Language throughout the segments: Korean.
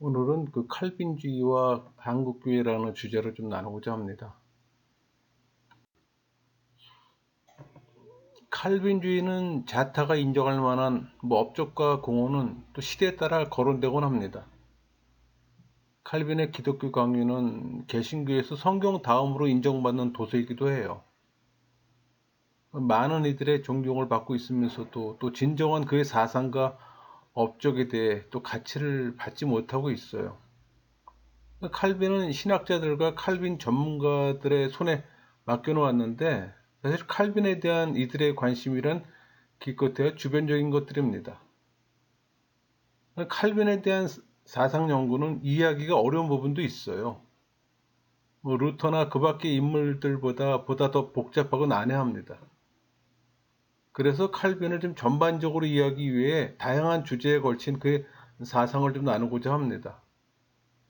오늘은 그 칼빈주의와 한국교회라는 주제로 좀 나누고자 합니다. 칼빈주의는 자타가 인정할 만한 업적과 공헌은 또 시대에 따라 거론되곤 합니다. 칼빈의 기독교 강요는 개신교에서 성경 다음으로 인정받는 도서이기도 해요. 많은 이들의 존경을 받고 있으면서도 또 진정한 그의 사상과 업적에 대해 또 가치를 받지 못하고 있어요. 칼빈은 신학자들과 칼빈 전문가들의 손에 맡겨놓았는데 사실 칼빈에 대한 이들의 관심이란 기껏해야 주변적인 것들입니다. 칼빈에 대한 사상 연구는 이해하기가 어려운 부분도 있어요. 루터나 그 밖의 인물들보다 더 복잡하고 난해합니다. 그래서 칼빈을 좀 전반적으로 이해하기 위해 다양한 주제에 걸친 그의 사상을 좀 나누고자 합니다.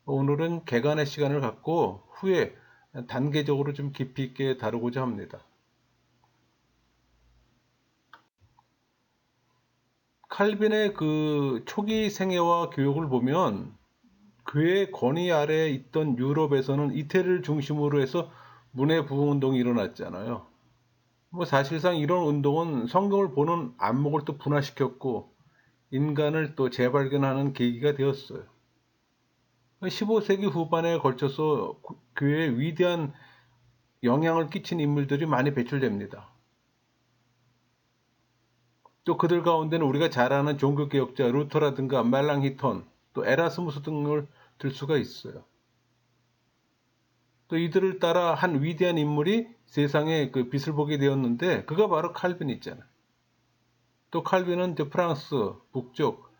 오늘은 개간의 시간을 갖고 후에 단계적으로 좀 깊이 있게 다루고자 합니다. 칼빈의 그 초기 생애와 교육을 보면 그의 권위 아래에 있던 유럽에서는 이태리를 중심으로 해서 문해 부흥 운동이 일어났잖아요. 사실상 이런 운동은 성경을 보는 안목을 또 분화시켰고 인간을 또 재발견하는 계기가 되었어요. 15세기 후반에 걸쳐서 교회에 위대한 영향을 끼친 인물들이 많이 배출됩니다. 또 그들 가운데는 우리가 잘 아는 종교개혁자 루터라든가 말랑히턴, 또 에라스무스 등을 들 수가 있어요. 또 이들을 따라 한 위대한 인물이 세상에 그 빛을 보게 되었는데 그가 바로 칼빈 있잖아요. 또 칼빈은 프랑스 북쪽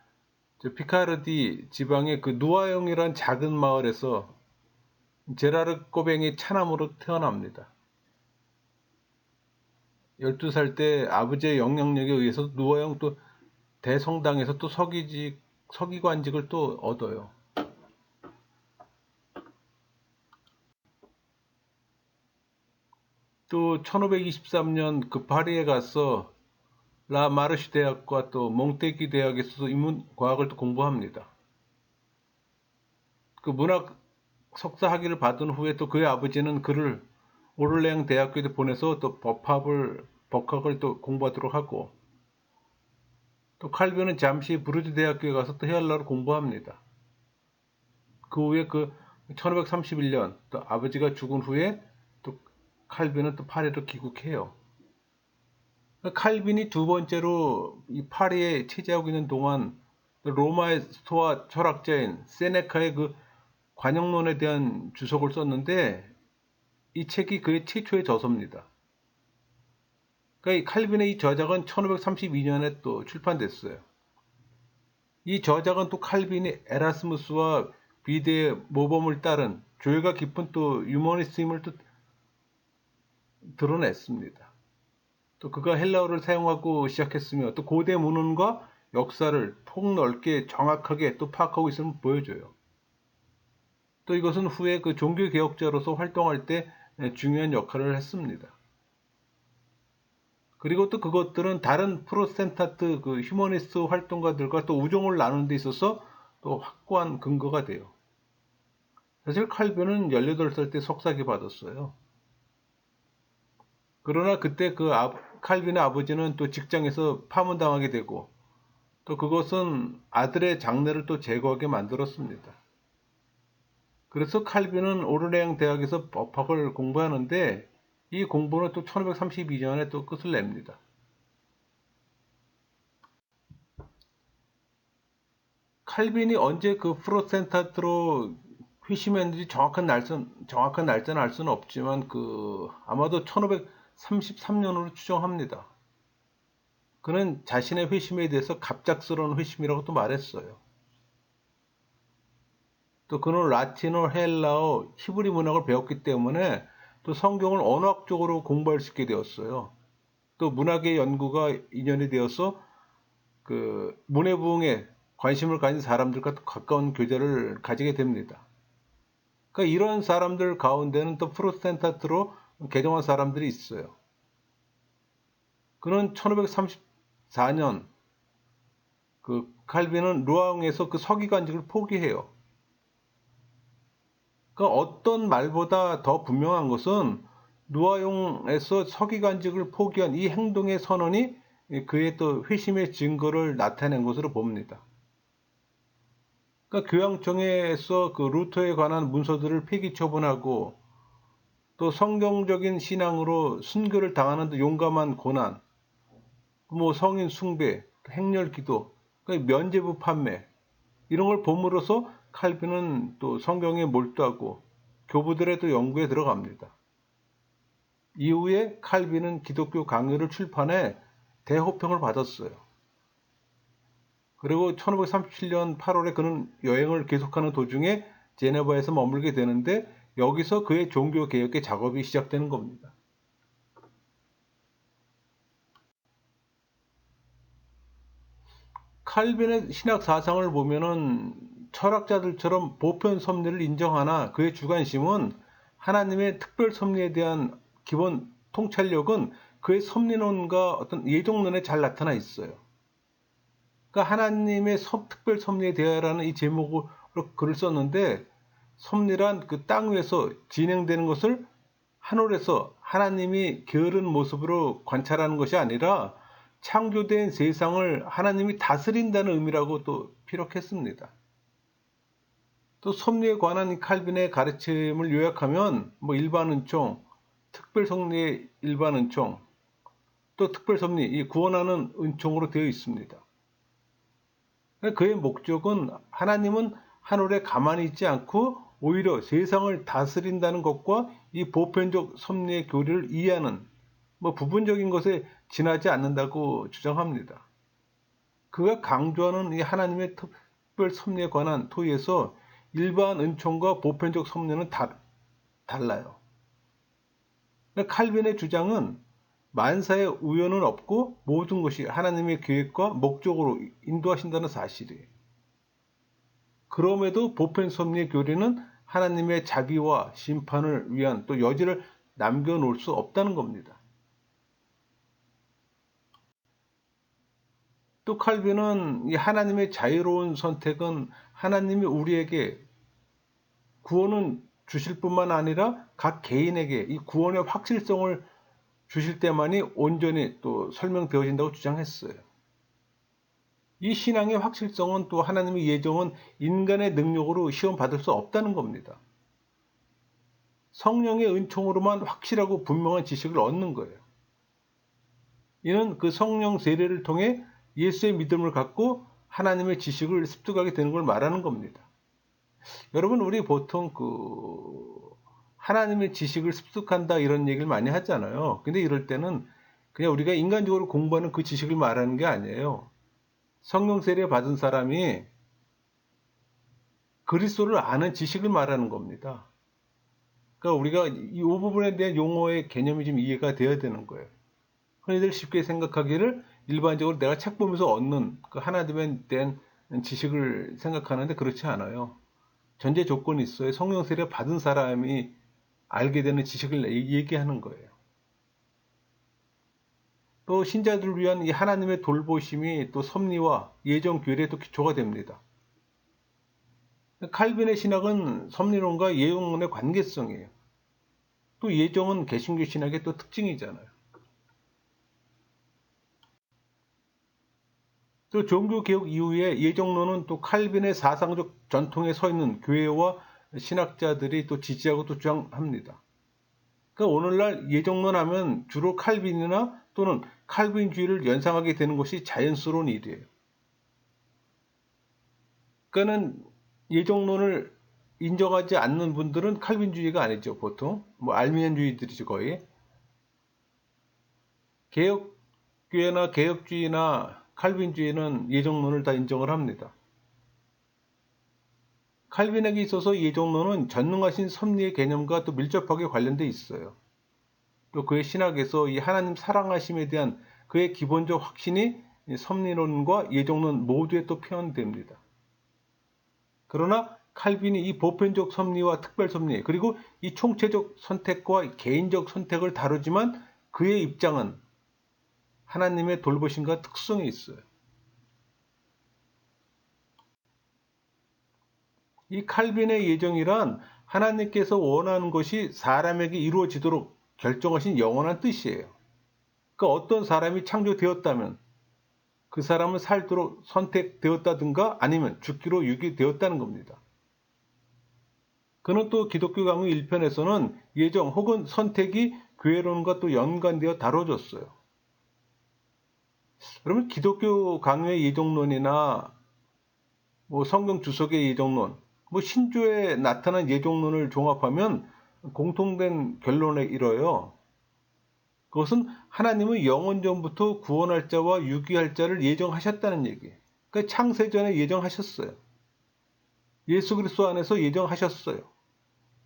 피카르디 지방의 그 누아영이란 작은 마을에서 제라르 꼬뱅이 차남으로 태어납니다. 12살 때 아버지의 영향력에 의해서 누아영 또 대성당에서 또 서기관직을 또 얻어요. 또 1523년 그 파리에 가서 라 마르시 대학과 또 몽테기 대학에서도 인문과학을 또 공부합니다. 그 문학 석사 학위를 받은 후에 또 그의 아버지는 그를 오를레앙 대학교에 보내서 또 법학을 또 공부하도록 하고 또 칼빈은 잠시 브루즈 대학교에 가서 또 헤알라를 공부합니다. 그 후에 그 1531년 또 아버지가 죽은 후에 또 칼빈은 또 파리로 귀국해요. 칼빈이 두 번째로 이 파리에 체제하고 있는 동안 로마의 스토아 철학자인 세네카의 그 관용론에 대한 주석을 썼는데 이 책이 그의 최초의 저서입니다. 그러니까 이 칼빈의 이 저작은 1532년에 또 출판됐어요. 이 저작은 또 칼빈이 에라스무스와 비데의 모범을 따른 조예가 깊은 또 유머니스임을 또 드러냈습니다. 또 그가 헬라어를 사용하고 시작했으며 또 고대 문헌과 역사를 폭넓게 정확하게 또 파악하고 있음을 보여줘요. 또 이것은 후에 그 종교개혁자로서 활동할 때 중요한 역할을 했습니다. 그리고 또 그것들은 다른 프로테스탄트 그 휴머니스트 활동가들과 또 우정을 나누는 데 있어서 또 확고한 근거가 돼요. 사실 칼빈은 18살 때 석사기 받았어요. 그러나 그때 칼빈의 아버지는 또 직장에서 파문당하게 되고 또 그것은 아들의 장래를 또 제거하게 만들었습니다. 그래서 칼빈은 오르레앙 대학에서 법학을 공부하는데 이 공부는 또 1532년에 또 끝을 냅니다. 칼빈이 언제 그 프로테스탄트로 회심했는지 정확한 날짜는 알 수는 없지만 아마도 1533년으로 추정합니다. 그는 자신의 회심에 대해서 갑작스러운 회심이라고 또 말했어요. 또 그는 라틴어, 헬라어, 히브리 문학을 배웠기 때문에 또 성경을 언어학적으로 공부할 수 있게 되었어요. 또 문학의 연구가 인연이 되어서 그 문해부흥에 관심을 가진 사람들과 또 가까운 교제를 가지게 됩니다. 그러니까 이런 사람들 가운데는 또 프로테스탄트로 개종한 사람들이 있어요. 그는 1534년 그 칼빈은 루앙에서 그 서기관직을 포기해요. 그러니까 어떤 말보다 더 분명한 것은 노아용에서 서기관직을 포기한 이 행동의 선언이 그의 또 회심의 증거를 나타낸 것으로 봅니다. 그러니까 교황청에서 그 루터에 관한 문서들을 폐기 처분하고 또 성경적인 신앙으로 순교를 당하는 용감한 고난, 뭐 성인 숭배, 행렬 기도, 그러니까 면죄부 판매 이런 걸 봄으로써 칼빈은 또 성경에 몰두하고 교부들의 또 연구에 들어갑니다. 이후에 칼빈은 기독교 강요를 출판해 대호평을 받았어요. 그리고 1537년 8월에 그는 여행을 계속하는 도중에 제네바에서 머물게 되는데 여기서 그의 종교 개혁의 작업이 시작되는 겁니다. 칼빈의 신학 사상을 보면은 철학자들처럼 보편 섭리를 인정하나 그의 주관심은 하나님의 특별 섭리에 대한 기본 통찰력은 그의 섭리론과 어떤 예종론에 잘 나타나 있어요. 그러니까 하나님의 특별 섭리에 대하여라는 이 제목으로 글을 썼는데 섭리란 그 땅 위에서 진행되는 것을 하늘에서 하나님이 게으른 모습으로 관찰하는 것이 아니라 창조된 세상을 하나님이 다스린다는 의미라고 또 피력했습니다. 또 섭리에 관한 칼빈의 가르침을 요약하면 뭐 일반 은총, 특별 섭리의 일반 은총, 또 특별 섭리, 이 구원하는 은총으로 되어 있습니다. 그의 목적은 하나님은 하늘에 가만히 있지 않고 오히려 세상을 다스린다는 것과 이 보편적 섭리의 교리를 이해하는 뭐 부분적인 것에 지나지 않는다고 주장합니다. 그가 강조하는 이 하나님의 특별 섭리에 관한 토의에서 일반 은총과 보편적 섭리는 달라요. 칼빈의 주장은 만사에 우연은 없고 모든 것이 하나님의 계획과 목적으로 인도하신다는 사실이에요. 그럼에도 보편 섭리의 교리는 하나님의 자비와 심판을 위한 또 여지를 남겨놓을 수 없다는 겁니다. 또 칼빈은 이 하나님의 자유로운 선택은 하나님이 우리에게 구원은 주실 뿐만 아니라 각 개인에게 이 구원의 확실성을 주실 때만이 온전히 또 설명되어진다고 주장했어요. 이 신앙의 확실성은 또 하나님의 예정은 인간의 능력으로 시험받을 수 없다는 겁니다. 성령의 은총으로만 확실하고 분명한 지식을 얻는 거예요. 이는 그 성령 세례를 통해 예수의 믿음을 갖고 하나님의 지식을 습득하게 되는 걸 말하는 겁니다. 여러분, 우리 보통 하나님의 지식을 습득한다 이런 얘기를 많이 하잖아요. 근데 이럴 때는 그냥 우리가 인간적으로 공부하는 그 지식을 말하는 게 아니에요. 성령 세례 받은 사람이 그리스도를 아는 지식을 말하는 겁니다. 그러니까 우리가 이 부분에 대한 용어의 개념이 좀 이해가 돼야 되는 거예요. 흔히들 쉽게 생각하기를 일반적으로 내가 책 보면서 얻는 그 하나님에 대한 지식을 생각하는데 그렇지 않아요. 전제 조건이 있어요. 성령 세례 받은 사람이 알게 되는 지식을 얘기하는 거예요. 또 신자들을 위한 이 하나님의 돌보심이 또 섭리와 예정 교리에 또 기초가 됩니다. 칼빈의 신학은 섭리론과 예정론의 관계성이에요. 또 예정은 개신교 신학의 또 특징이잖아요. 또 종교개혁 이후에 예정론은 또 칼빈의 사상적 전통에 서 있는 교회와 신학자들이 또 지지하고 또 주장합니다. 그러니까 오늘날 예정론 하면 주로 칼빈이나 또는 칼빈주의를 연상하게 되는 것이 자연스러운 일이에요. 그러니까는 예정론을 인정하지 않는 분들은 칼빈주의가 아니죠, 보통. 뭐 알미니안주의들이죠, 거의. 개혁교회나 개혁주의나 칼빈주의는 예정론을 다 인정을 합니다. 칼빈에게 있어서 예정론은 전능하신 섭리의 개념과 또 밀접하게 관련돼 있어요. 또 그의 신학에서 이 하나님 사랑하심에 대한 그의 기본적 확신이 섭리론과 예정론 모두에 또 표현됩니다. 그러나 칼빈이 이 보편적 섭리와 특별 섭리 그리고 이 총체적 선택과 개인적 선택을 다루지만 그의 입장은 하나님의 돌보심과 특성이 있어요. 이 칼빈의 예정이란 하나님께서 원하는 것이 사람에게 이루어지도록 결정하신 영원한 뜻이에요. 그러니까 어떤 사람이 창조되었다면 그 사람은 살도록 선택되었다든가 아니면 죽기로 유기되었다는 겁니다. 그는 또 기독교 강의 1편에서는 예정 혹은 선택이 교회론과 또 연관되어 다뤄졌어요. 그러면 기독교 강요의 예정론이나 성경 주석의 예정론, 신조에 나타난 예정론을 종합하면 공통된 결론에 이뤄요. 그것은 하나님은 영원 전부터 구원할 자와 유기할 자를 예정하셨다는 얘기예요. 그러니까 창세전에 예정하셨어요. 예수 그리스도 안에서 예정하셨어요.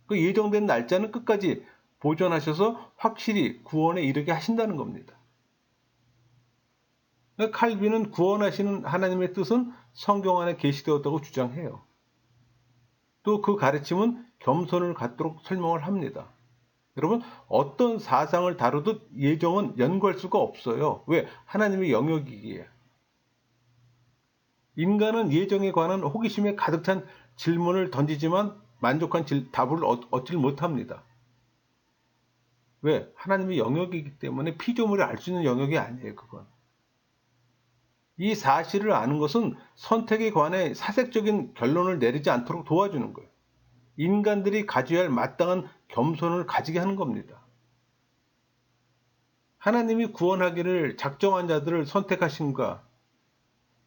그 예정된 날짜는 끝까지 보존하셔서 확실히 구원에 이르게 하신다는 겁니다. 그러니까 칼빈은 구원하시는 하나님의 뜻은 성경 안에 계시되었다고 주장해요. 또 그 가르침은 겸손을 갖도록 설명을 합니다. 여러분, 어떤 사상을 다루듯 예정은 연구할 수가 없어요. 왜? 하나님의 영역이기에. 인간은 예정에 관한 호기심에 가득 찬 질문을 던지지만 만족한 답을 얻질 못합니다. 왜? 하나님의 영역이기 때문에 피조물이 알 수 있는 영역이 아니에요, 그건. 이 사실을 아는 것은 선택에 관해 사색적인 결론을 내리지 않도록 도와주는 거예요. 인간들이 가져야 할 마땅한 겸손을 가지게 하는 겁니다. 하나님이 구원하기를 작정한 자들을 선택하신가,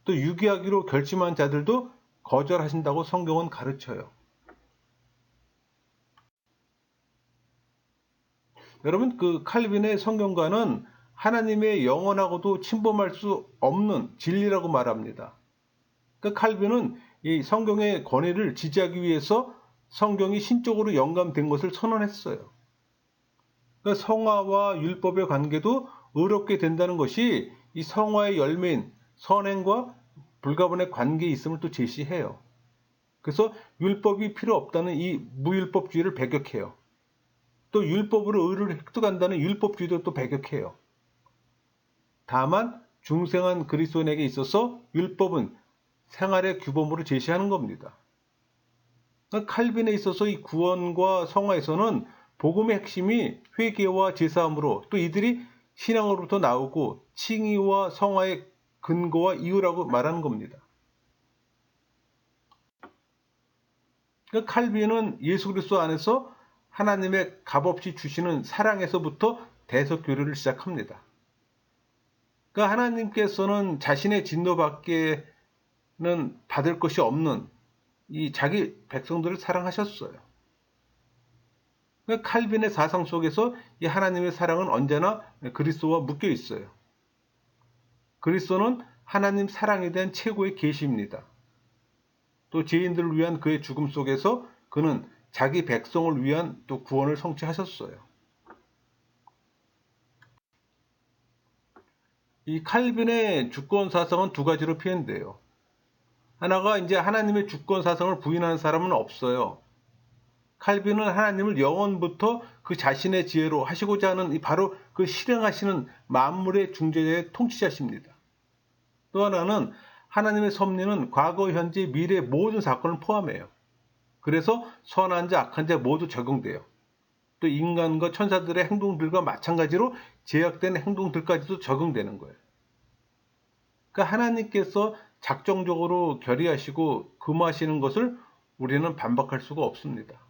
또 유기하기로 결심한 자들도 거절하신다고 성경은 가르쳐요. 여러분, 그 칼빈의 성경가는 하나님의 영원하고도 침범할 수 없는 진리라고 말합니다. 그 칼빈은 이 성경의 권위를 지지하기 위해서 성경이 신적으로 영감된 것을 선언했어요. 그러니까 성화와 율법의 관계도 의롭게 된다는 것이 이 성화의 열매인 선행과 불가분의 관계에 있음을 또 제시해요. 그래서 율법이 필요 없다는 이 무율법주의를 배격해요. 또 율법으로 의를 획득한다는 율법주의도 또 배격해요. 다만 중생한 그리스도인에게 있어서 율법은 생활의 규범으로 제시하는 겁니다. 그러니까 칼빈에 있어서 이 구원과 성화에서는 복음의 핵심이 회개와 제사함으로 또 이들이 신앙으로부터 나오고 칭의와 성화의 근거와 이유라고 말하는 겁니다. 그러니까 칼빈은 예수 그리스도 안에서 하나님의 값없이 주시는 사랑에서부터 대속 교류를 시작합니다. 그러니까 하나님께서는 자신의 진노밖에는 받을 것이 없는 이 자기 백성들을 사랑하셨어요. 그러니까 칼빈의 사상 속에서 이 하나님의 사랑은 언제나 그리스도와 묶여 있어요. 그리스도는 하나님 사랑에 대한 최고의 계시입니다. 또 죄인들을 위한 그의 죽음 속에서 그는 자기 백성을 위한 또 구원을 성취하셨어요. 이 칼빈의 주권 사상은 두 가지로 표현돼요. 하나가 이제 하나님의 주권 사상을 부인하는 사람은 없어요. 칼빈은 하나님을 영원부터 그 자신의 지혜로 하시고자 하는 바로 그 실행하시는 만물의 중재자의 통치자십니다. 또 하나는 하나님의 섭리는 과거, 현재, 미래 모든 사건을 포함해요. 그래서 선한 자, 악한 자 모두 적용돼요. 또 인간과 천사들의 행동들과 마찬가지로 제약된 행동들까지도 적용되는 거예요. 그러니까 하나님께서 작정적으로 결의하시고 금하시는 것을 우리는 반박할 수가 없습니다.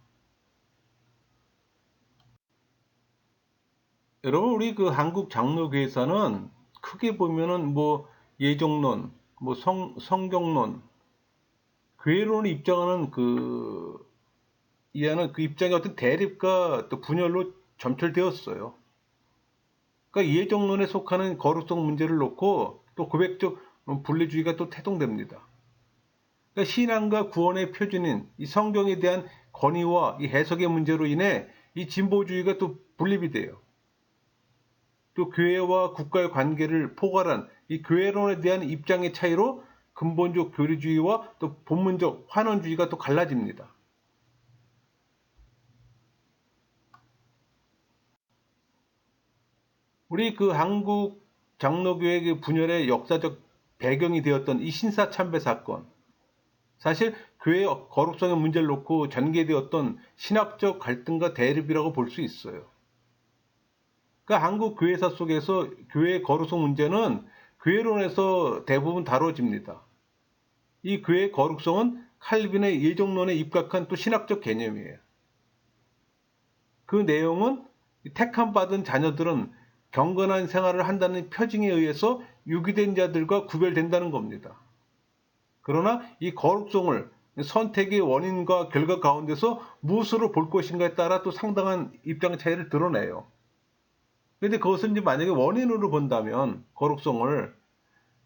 여러분, 우리 그 한국 장로교회에서는 크게 보면은 예정론, 성경론, 교회론을 입장하는 이해하는 그 입장의 어떤 대립과 또 분열로 점철되었어요. 그러니까 예정론에 속하는 거룩성 문제를 놓고 또 고백적 분리주의가 또 태동됩니다. 그러니까 신앙과 구원의 표준인 이 성경에 대한 권위와 이 해석의 문제로 인해 이 진보주의가 또 분립이 돼요. 또 교회와 국가의 관계를 포괄한 이 교회론에 대한 입장의 차이로 근본적 교리주의와 또 본문적 환원주의가 또 갈라집니다. 우리 그 한국 장로교회 분열의 역사적 배경이 되었던 이 신사참배 사건, 사실 교회의 거룩성의 문제를 놓고 전개되었던 신학적 갈등과 대립이라고 볼 수 있어요. 그러니까 한국 교회사 속에서 교회의 거룩성 문제는 교회론에서 대부분 다뤄집니다. 이 교회의 거룩성은 칼빈의 예정론에 입각한 또 신학적 개념이에요. 그 내용은 택함 받은 자녀들은 경건한 생활을 한다는 표징에 의해서 유기된 자들과 구별된다는 겁니다. 그러나 이 거룩성을 선택의 원인과 결과 가운데서 무엇으로 볼 것인가에 따라 또 상당한 입장 차이를 드러내요. 그런데 그것을 이제 만약에 원인으로 본다면, 거룩성을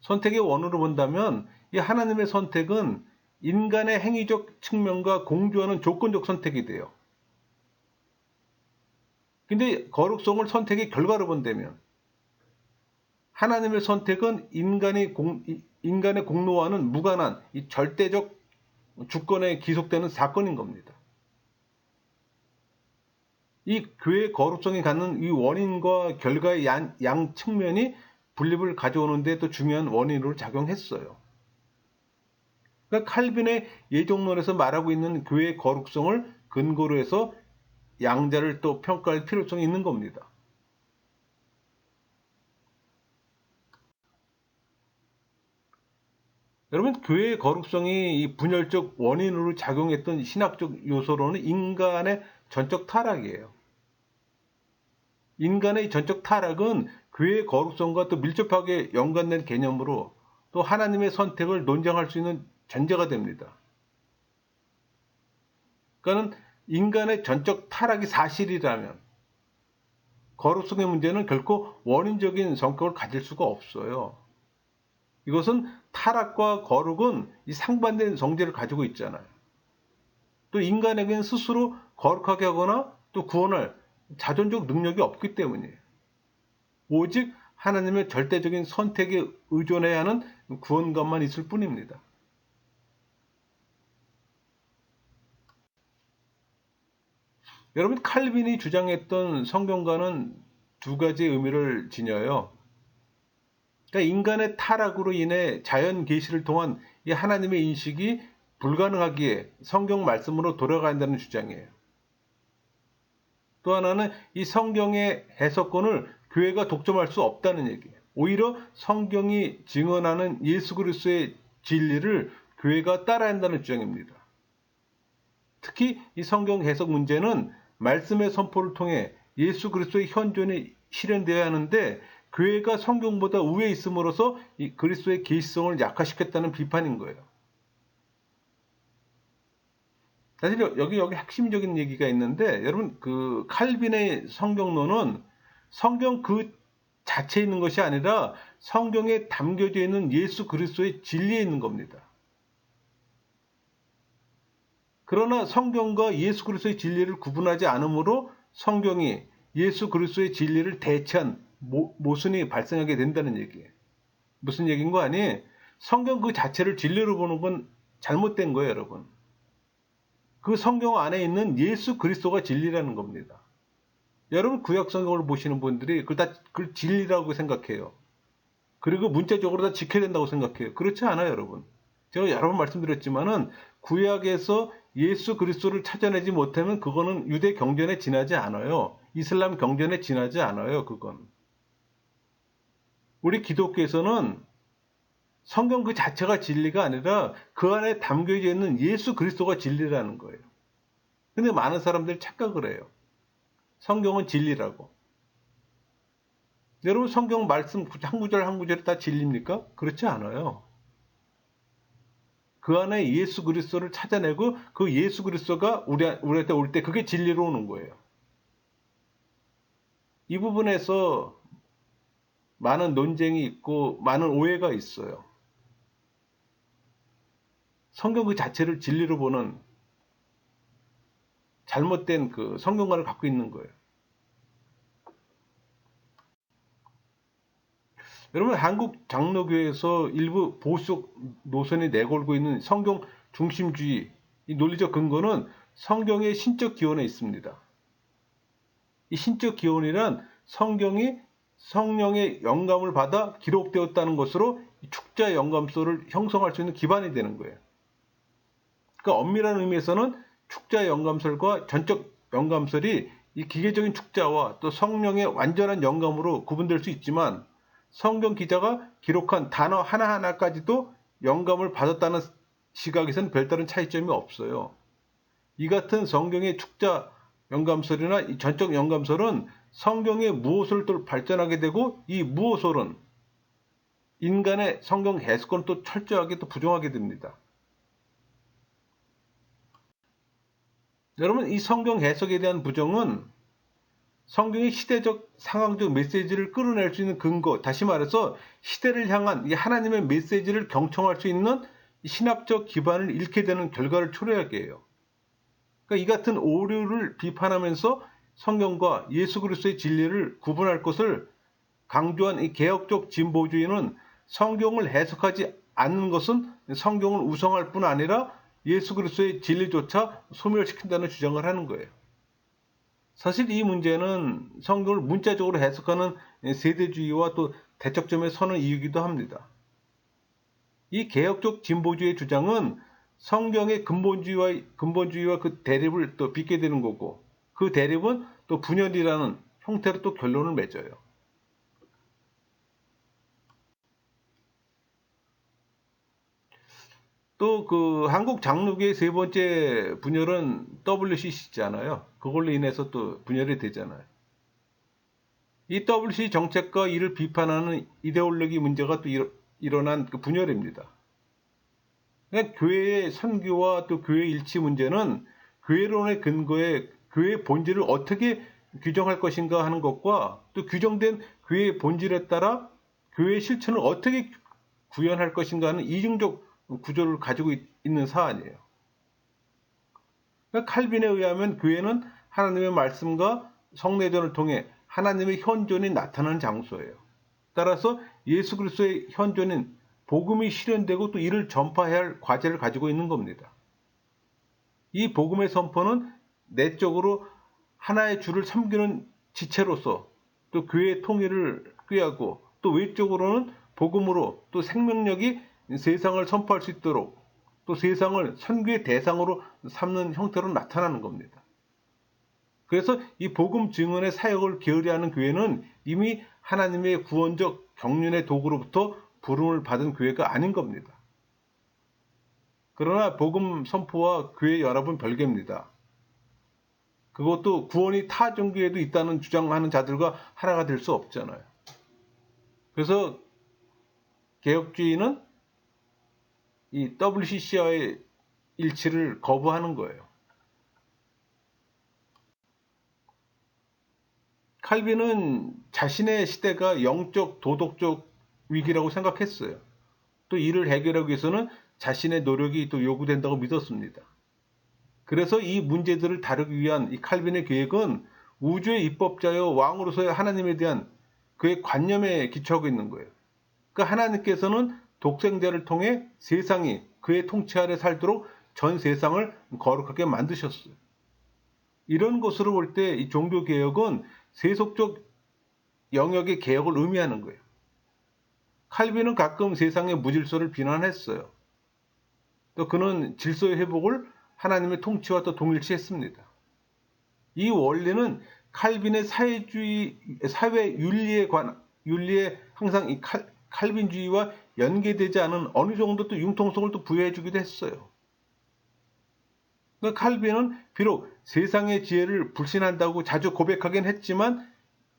선택의 원으로 본다면 이 하나님의 선택은 인간의 행위적 측면과 공조하는 조건적 선택이 돼요. 근데 거룩성을 선택의 결과로 본다면 하나님의 선택은 인간의 공로와는 무관한 이 절대적 주권에 기속되는 사건인 겁니다. 이 교회의 거룩성이 갖는 이 원인과 결과의 양 측면이 분립을 가져오는데 또 중요한 원인으로 작용했어요. 그러니까 칼빈의 예정론에서 말하고 있는 교회의 거룩성을 근거로 해서 양자를 또 평가할 필요성이 있는 겁니다. 여러분, 교회의 거룩성이 이 분열적 원인으로 작용했던 신학적 요소로는 인간의 전적 타락이에요. 인간의 전적 타락은 교회의 거룩성과 또 밀접하게 연관된 개념으로 또 하나님의 선택을 논증할 수 있는 전제가 됩니다. 그러니까 인간의 전적 타락이 사실이라면 거룩성의 문제는 결코 원인적인 성격을 가질 수가 없어요. 이것은 타락과 거룩은 이 상반된 성질을 가지고 있잖아요. 또 인간에게는 스스로 거룩하게 하거나 또 구원할 자존적 능력이 없기 때문이에요. 오직 하나님의 절대적인 선택에 의존해야 하는 구원관만 있을 뿐입니다. 여러분, 칼빈이 주장했던 성경과는 두 가지 의미를 지녀요. 그러니까 인간의 타락으로 인해 자연 계시를 통한 이 하나님의 인식이 불가능하기에 성경 말씀으로 돌아간다는 주장이에요. 또 하나는 이 성경의 해석권을 교회가 독점할 수 없다는 얘기예요. 오히려 성경이 증언하는 예수 그리스도의 진리를 교회가 따라야 한다는 주장입니다. 특히 이 성경 해석 문제는 말씀의 선포를 통해 예수 그리스도의 현존이 실현되어야 하는데 교회가 성경보다 우위에 있음으로써 이 그리스도의 계시성을 약화시켰다는 비판인 거예요. 사실 여기 핵심적인 얘기가 있는데 여러분, 그 칼빈의 성경론은 성경 그 자체에 있는 것이 아니라 성경에 담겨져 있는 예수 그리스도의 진리에 있는 겁니다. 그러나 성경과 예수 그리스도의 진리를 구분하지 않으므로 성경이 예수 그리스도의 진리를 대체한 모순이 발생하게 된다는 얘기예요. 무슨 얘기인 거 아니? 성경 그 자체를 진리로 보는 건 잘못된 거예요, 여러분. 그 성경 안에 있는 예수 그리스도가 진리라는 겁니다. 여러분, 구약 성경을 보시는 분들이 그걸 진리라고 생각해요. 그리고 문자적으로 다 지켜야 된다고 생각해요. 그렇지 않아요, 여러분. 제가 여러 번 말씀드렸지만은 구약에서 예수 그리스도를 찾아내지 못하면 그거는 유대 경전에 지나지 않아요. 이슬람 경전에 지나지 않아요, 그건. 우리 기독교에서는 성경 그 자체가 진리가 아니라 그 안에 담겨져 있는 예수 그리스도가 진리라는 거예요. 근데 많은 사람들이 착각을 해요. 성경은 진리라고. 여러분, 성경 말씀 한 구절 한 구절이 다 진리입니까? 그렇지 않아요. 그 안에 예수 그리스도를 찾아내고 그 예수 그리스도가 우리한테 올 때 그게 진리로 오는 거예요. 이 부분에서 많은 논쟁이 있고 많은 오해가 있어요. 성경 그 자체를 진리로 보는 잘못된 그 성경관을 갖고 있는 거예요. 여러분, 한국 장로교에서 일부 보수적 노선이 내걸고 있는 성경 중심주의, 이 논리적 근거는 성경의 신적 기원에 있습니다. 이 신적 기원이란 성경이 성령의 영감을 받아 기록되었다는 것으로 축자 영감서를 형성할 수 있는 기반이 되는 거예요. 그러니까 엄밀한 의미에서는 축자 영감설과 전적 영감설이 이 기계적인 축자와 또 성령의 완전한 영감으로 구분될 수 있지만 성경 기자가 기록한 단어 하나하나까지도 영감을 받았다는 시각에서는 별다른 차이점이 없어요. 이 같은 성경의 축자 영감설이나 이 전적 영감설은 성경의 무엇을 또 발전하게 되고 이 무엇을은 인간의 성경 해석권을 또 철저하게 또 부정하게 됩니다. 여러분, 이 성경 해석에 대한 부정은 성경의 시대적 상황적 메시지를 끌어낼 수 있는 근거, 다시 말해서 시대를 향한 이 하나님의 메시지를 경청할 수 있는 신학적 기반을 잃게 되는 결과를 초래하게 해요. 그러니까 이 같은 오류를 비판하면서 성경과 예수 그리스도의 진리를 구분할 것을 강조한 이 개혁적 진보주의는 성경을 해석하지 않는 것은 성경을 우상할 뿐 아니라 예수 그리스도의 진리조차 소멸시킨다는 주장을 하는 거예요. 사실 이 문제는 성경을 문자적으로 해석하는 세대주의와 또 대척점에 서는 이유이기도 합니다. 이 개혁적 진보주의의 주장은 성경의 근본주의와 그 대립을 또 빚게 되는 거고, 그 대립은 또 분열이라는 형태로 또 결론을 맺어요. 또 그 한국 장로교의 세 번째 분열은 WCC잖아요. 그걸로 인해서 또 분열이 되잖아요. 이 WCC 정책과 이를 비판하는 이데올로기 문제가 또 일어난 그 분열입니다. 그러니까 교회의 선교와 또 교회 일치 문제는 교회론의 근거에 교회의 본질을 어떻게 규정할 것인가 하는 것과 또 규정된 교회의 본질에 따라 교회의 실천을 어떻게 구현할 것인가 하는 이중적 구조를 가지고 있는 사안이에요. 그러니까 칼빈에 의하면 교회는 하나님의 말씀과 성례전을 통해 하나님의 현존이 나타나는 장소예요. 따라서 예수 그리스도의 현존인 복음이 실현되고 또 이를 전파해야 할 과제를 가지고 있는 겁니다. 이 복음의 선포는 내적으로 하나의 주를 섬기는 지체로서 또 교회의 통일을 꾀하고 또 외적으로는 복음으로 또 생명력이 세상을 선포할 수 있도록 또 세상을 선교의 대상으로 삼는 형태로 나타나는 겁니다. 그래서 이 복음 증언의 사역을 게으리하는 교회는 이미 하나님의 구원적 경륜의 도구로부터 부름을 받은 교회가 아닌 겁니다. 그러나 복음 선포와 교회 연합은 별개입니다. 그것도 구원이 타 종교에도 있다는 주장하는 자들과 하나가 될 수 없잖아요. 그래서 개혁주의는 이 WCC와의 일치를 거부하는 거예요. 칼빈은 자신의 시대가 영적 도덕적 위기라고 생각했어요. 또 이를 해결하기 위해서는 자신의 노력이 또 요구된다고 믿었습니다. 그래서 이 문제들을 다루기 위한 이 칼빈의 계획은 우주의 입법자여 왕으로서의 하나님에 대한 그의 관념에 기초하고 있는 거예요. 그러니까 하나님께서는 독생자를 통해 세상이 그의 통치 아래 살도록 전 세상을 거룩하게 만드셨어요. 이런 것으로 볼 때 이 종교개혁은 세속적 영역의 개혁을 의미하는 거예요. 칼빈은 가끔 세상의 무질서를 비난했어요. 또 그는 질서의 회복을 하나님의 통치와 또 동일시했습니다. 이 원리는 칼빈의 사회 윤리에 항상 이 칼빈주의와 연계되지 않은 어느 정도 또 융통성을 또 부여해주기도 했어요. 그러니까 칼빈은 비록 세상의 지혜를 불신한다고 자주 고백하긴 했지만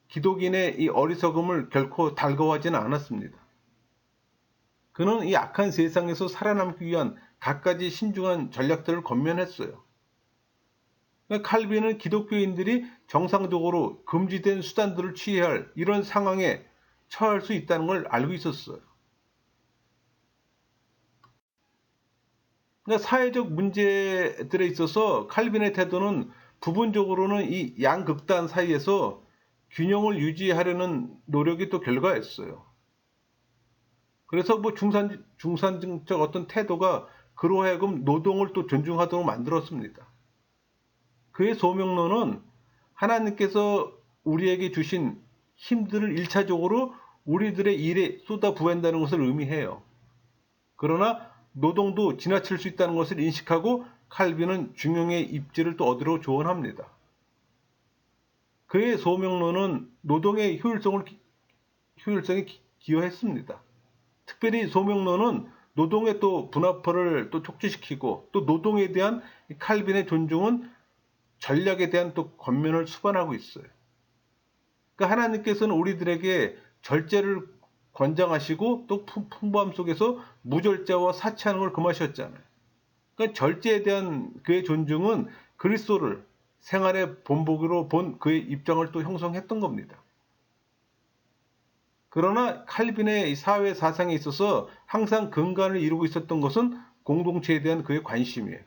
기독인의 이 어리석음을 결코 달거워하지는 않았습니다. 그는 이 악한 세상에서 살아남기 위한 갖가지 신중한 전략들을 권면했어요. 그러니까 칼빈은 기독교인들이 정상적으로 금지된 수단들을 취해야 할 이런 상황에 처할 수 있다는 걸 알고 있었어요. 그러니까 사회적 문제들에 있어서 칼빈의 태도는 부분적으로는 이 양극단 사이에서 균형을 유지하려는 노력이 또 결과였어요. 그래서 뭐 중산적 어떤 태도가 그로 하여금 노동을 또 존중하도록 만들었습니다. 그의 소명론은 하나님께서 우리에게 주신 힘들을 1차적으로 우리들의 일에 쏟아 부은다는 것을 의미해요. 그러나 노동도 지나칠 수 있다는 것을 인식하고 칼빈은 중용의 입지를 또 얻으러 조언합니다. 그의 소명론은 노동의 효율성에 기여했습니다. 특별히 소명론은 노동의 또 분화표를 또 촉진시키고 또 노동에 대한 칼빈의 존중은 전략에 대한 또 권면을 수반하고 있어요. 그러니까 하나님께서는 우리들에게 절제를 권장하시고 또 풍부함 속에서 무절제와 사치하는 걸 금하셨잖아요. 그러니까 절제에 대한 그의 존중은 그리스도를 생활의 본보기로 본 그의 입장을 또 형성했던 겁니다. 그러나 칼빈의 사회 사상에 있어서 항상 근간을 이루고 있었던 것은 공동체에 대한 그의 관심이에요.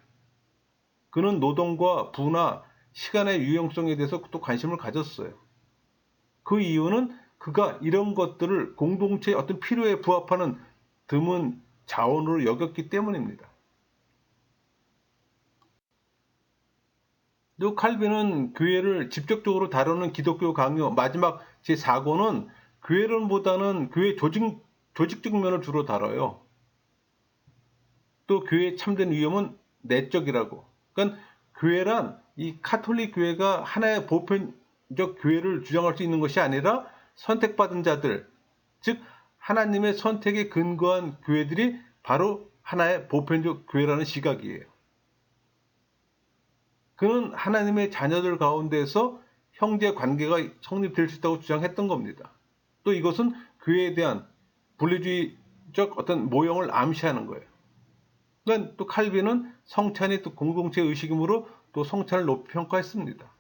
그는 노동과 부나 시간의 유용성에 대해서 또 관심을 가졌어요. 그 이유는 그가 이런 것들을 공동체의 어떤 필요에 부합하는 드문 자원으로 여겼기 때문입니다. 또 칼빈은 교회를 직접적으로 다루는 기독교 강요 마지막 제4권은 교회론보다는 교회 조직적 면을 주로 다뤄요. 또 교회의 참된 위험은 내적이라고. 그러니까 교회란 이 카톨릭 교회가 하나의 보편적 교회를 주장할 수 있는 것이 아니라 선택받은 자들, 즉 하나님의 선택에 근거한 교회들이 바로 하나의 보편적 교회라는 시각이에요. 그는 하나님의 자녀들 가운데서 형제 관계가 성립될 수 있다고 주장했던 겁니다. 또 이것은 교회에 대한 분리주의적 어떤 모형을 암시하는 거예요. 그러니까 또 칼빈은 성찬이 또 공동체 의식이므로 또 성찬을 높이 평가했습니다.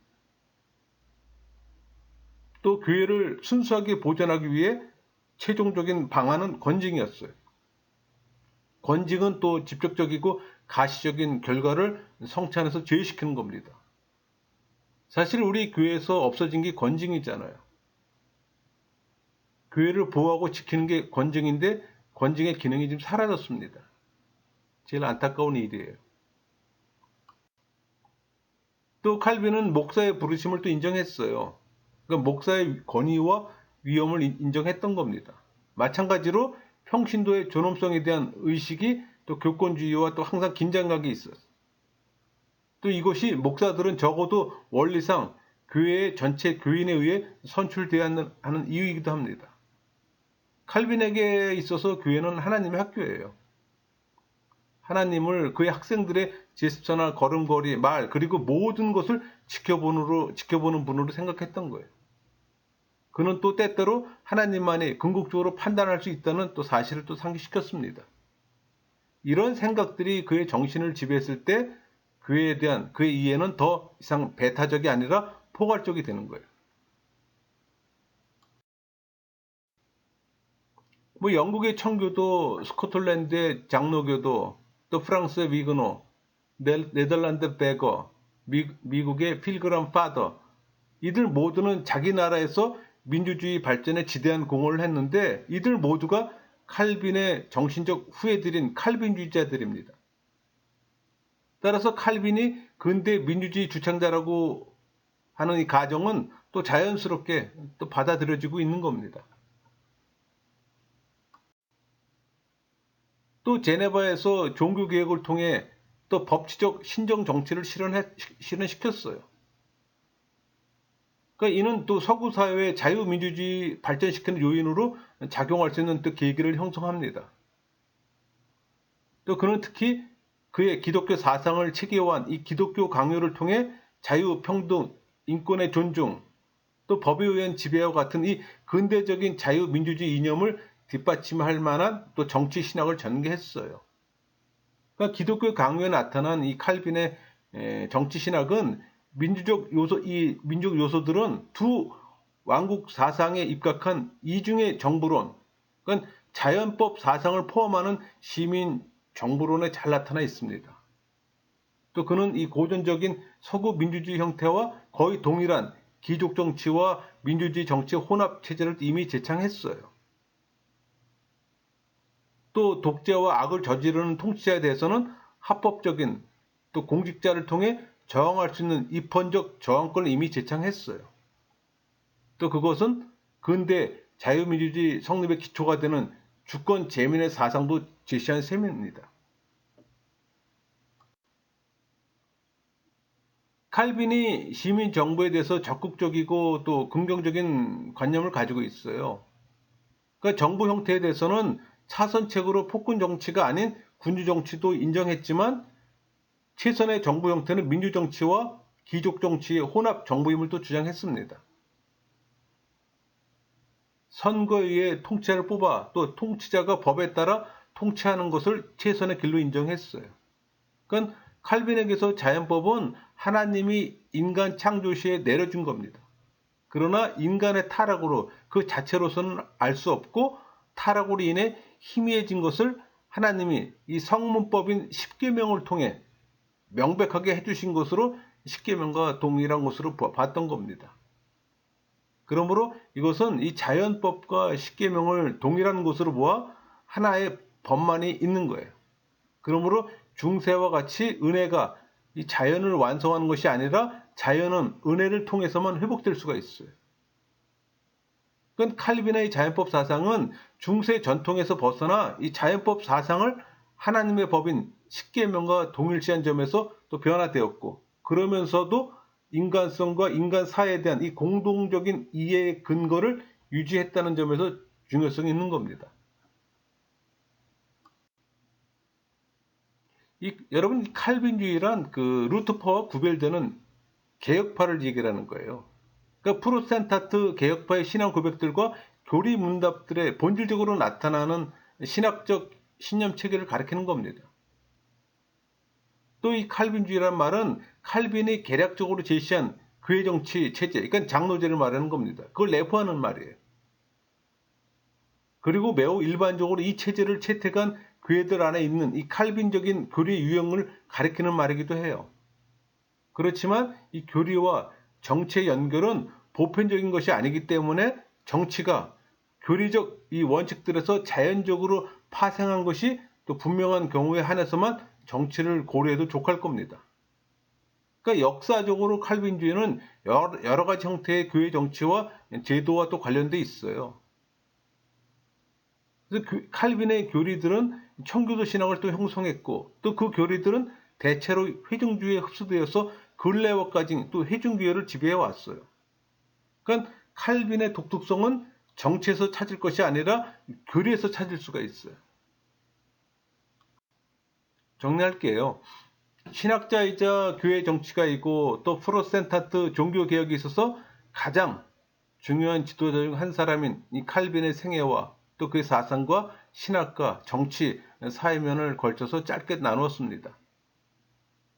또 교회를 순수하게 보존하기 위해 최종적인 방안은 권징이었어요. 권징은 또 직접적이고 가시적인 결과를 성찬에서 제시키는 겁니다. 사실 우리 교회에서 없어진 게 권징이잖아요. 교회를 보호하고 지키는 게 권징인데 권징의 기능이 지금 사라졌습니다. 제일 안타까운 일이에요. 또 칼빈은 목사의 부르심을 또 인정했어요. 그러니까 목사의 권위와 위엄을 인정했던 겁니다. 마찬가지로 평신도의 존엄성에 대한 의식이 또 교권주의와 또 항상 긴장감이 있었어요. 또 이것이 목사들은 적어도 원리상 교회의 전체 교인에 의해 선출되어야 하는 이유이기도 합니다. 칼빈에게 있어서 교회는 하나님의 학교예요. 하나님을 그의 학생들의 제스처나 걸음걸이, 말, 그리고 모든 것을 지켜보는 분으로 생각했던 거예요. 그는 또 때때로 하나님만이 궁극적으로 판단할 수 있다는 또 사실을 또 상기시켰습니다. 이런 생각들이 그의 정신을 지배했을 때 교회에 대한 그의 이해는 더 이상 배타적이 아니라 포괄적이 되는 거예요. 영국의 청교도, 스코틀랜드의 장로교도, 또 프랑스의 위그노, 네덜란드 베거, 미국의 필그람 파더, 이들 모두는 자기 나라에서 민주주의 발전에 지대한 공헌을 했는데 이들 모두가 칼빈의 정신적 후예들인 칼빈주의자들입니다. 따라서 칼빈이 근대 민주주의 주창자라고 하는 이 가정은 또 자연스럽게 또 받아들여지고 있는 겁니다. 또 제네바에서 종교개혁을 통해 또 법치적 신정 정치를 실현시켰어요. 그러니까 이는 또 서구 사회의 자유민주주의 발전시키는 요인으로 작용할 수 있는 또 계기를 형성합니다. 또 그는 특히 그의 기독교 사상을 체계화한 이 기독교 강요를 통해 자유, 평등, 인권의 존중, 또 법에 의한 지배와 같은 이 근대적인 자유민주주의 이념을 뒷받침할 만한 또 정치 신학을 전개했어요. 그러니까 기독교 강요에 나타난 이 칼빈의 정치 신학은 이 민족 요소들은 두 왕국 사상에 입각한 이중의 정부론, 그러니까 자연법 사상을 포함하는 시민 정부론에 잘 나타나 있습니다. 또 그는 이 고전적인 서구 민주주의 형태와 거의 동일한 귀족 정치와 민주주의 정치의 혼합 체제를 이미 제창했어요. 또 독재와 악을 저지르는 통치자에 대해서는 합법적인 또 공직자를 통해 저항할 수 있는 입헌적 저항권을 이미 제창했어요. 또 그것은 근대 자유민주주의 성립의 기초가 되는 주권 재민의 사상도 제시한 셈입니다. 칼빈이 시민 정부에 대해서 적극적이고 또 긍정적인 관념을 가지고 있어요. 그러니까 정부 형태에 대해서는 차선책으로 폭군 정치가 아닌 군주 정치도 인정했지만 최선의 정부 형태는 민주 정치와 귀족 정치의 혼합 정부임을 또 주장했습니다. 선거에 의해 통치자를 뽑아 또 통치자가 법에 따라 통치하는 것을 최선의 길로 인정했어요. 그러니까 칼빈에게서 자연법은 하나님이 인간 창조 시에 내려준 겁니다. 그러나 인간의 타락으로 그 자체로서는 알 수 없고 타락으로 인해 희미해진 것을 하나님이 이 성문법인 십계명을 통해 명백하게 해주신 것으로 십계명과 동일한 것으로 봤던 겁니다. 그러므로 이것은 이 자연법과 십계명을 동일한 것으로 보아 하나의 법만이 있는 거예요. 그러므로 중세와 같이 은혜가 이 자연을 완성하는 것이 아니라 자연은 은혜를 통해서만 회복될 수가 있어요. 그건 칼빈의 자연법 사상은 중세 전통에서 벗어나 이 자연법 사상을 하나님의 법인 십계명과 동일시한 점에서 또 변화되었고, 그러면서도 인간성과 인간 사회에 대한 이 공동적인 이해의 근거를 유지했다는 점에서 중요성이 있는 겁니다. 여러분, 칼빈주의란 그 루터파와 구별되는 개혁파를 얘기하는 거예요. 그러니까 프로테스탄트 개혁파의 신앙 고백들과 교리 문답들의 본질적으로 나타나는 신학적 신념 체계를 가리키는 겁니다. 또 이 칼빈주의란 말은 칼빈이 계략적으로 제시한 교회 정치 체제, 그러니까 장로제를 말하는 겁니다. 그걸 내포하는 말이에요. 그리고 매우 일반적으로 이 체제를 채택한 교회들 안에 있는 이 칼빈적인 교리 유형을 가리키는 말이기도 해요. 그렇지만 이 교리와 정치의 연결은 보편적인 것이 아니기 때문에 정치가 교리적 이 원칙들에서 자연적으로 파생한 것이 또 분명한 경우에 한해서만 정치를 고려해도 족할 겁니다. 그러니까 역사적으로 칼빈주의는 여러 가지 형태의 교회 정치와 제도와 또 관련돼 있어요. 그래서 칼빈의 교리들은 청교도 신학을 또 형성했고, 또 그 교리들은 대체로 회중주의에 흡수되어서 근래화까지 또 회중교회를 지배해 왔어요. 그러니까 칼빈의 독특성은 정치에서 찾을 것이 아니라 교리에서 찾을 수가 있어요. 정리할게요. 신학자이자 교회 정치가이고 또 프로테스탄트 종교개혁에 있어서 가장 중요한 지도자 중 한 사람인 이 칼빈의 생애와 또 그의 사상과 신학과 정치, 사회면을 걸쳐서 짧게 나누었습니다.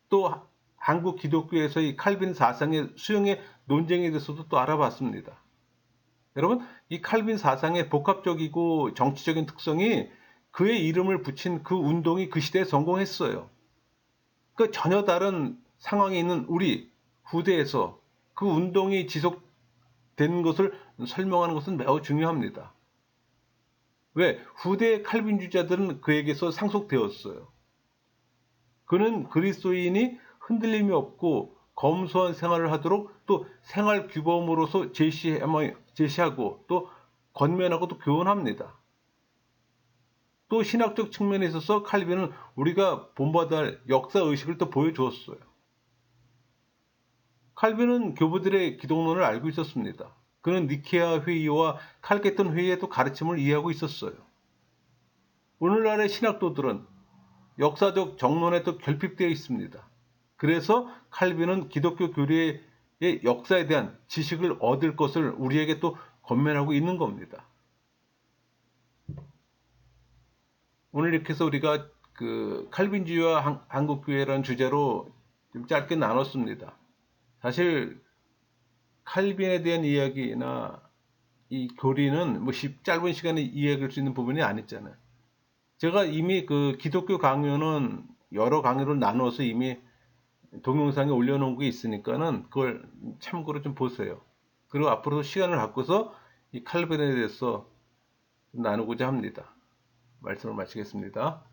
또 한국 기독교에서의 칼빈 사상의 수용의 논쟁에 대해서도 또 알아봤습니다. 여러분, 이 칼빈 사상의 복합적이고 정치적인 특성이 그의 이름을 붙인 그 운동이 그 시대에 성공했어요. 그 전혀 다른 상황에 있는 우리 후대에서 그 운동이 지속된 것을 설명하는 것은 매우 중요합니다. 왜? 후대의 칼빈주의자들은 그에게서 상속되었어요. 그는 그리스도인이 흔들림이 없고 검소한 생활을 하도록 또 생활 규범으로서 제시하고 또 권면하고 또 교훈합니다. 또 신학적 측면에 있어서 칼빈은 우리가 본받아야 할 역사의식을 또 보여주었어요. 칼빈은 교부들의 기독론을 알고 있었습니다. 그는 니케아 회의와 칼케톤 회의의 또 가르침을 이해하고 있었어요. 오늘날의 신학도들은 역사적 정론에 또 결핍되어 있습니다. 그래서 칼빈은 기독교 교리의 역사에 대한 지식을 얻을 것을 우리에게 또 권면하고 있는 겁니다. 오늘 이렇게 해서 우리가 그 칼빈주의와 한국교회라는 주제로 좀 짧게 나눴습니다. 사실 칼빈에 대한 이야기나 이 교리는 뭐 짧은 시간에 이해할 수 있는 부분이 아니잖아요. 제가 이미 그 기독교 강요는 여러 강요를 나눠서 이미 동영상에 올려놓은 게 있으니까는 그걸 참고로 좀 보세요. 그리고 앞으로 시간을 갖고서 이 칼빈에 대해서 나누고자 합니다. 말씀을 마치겠습니다.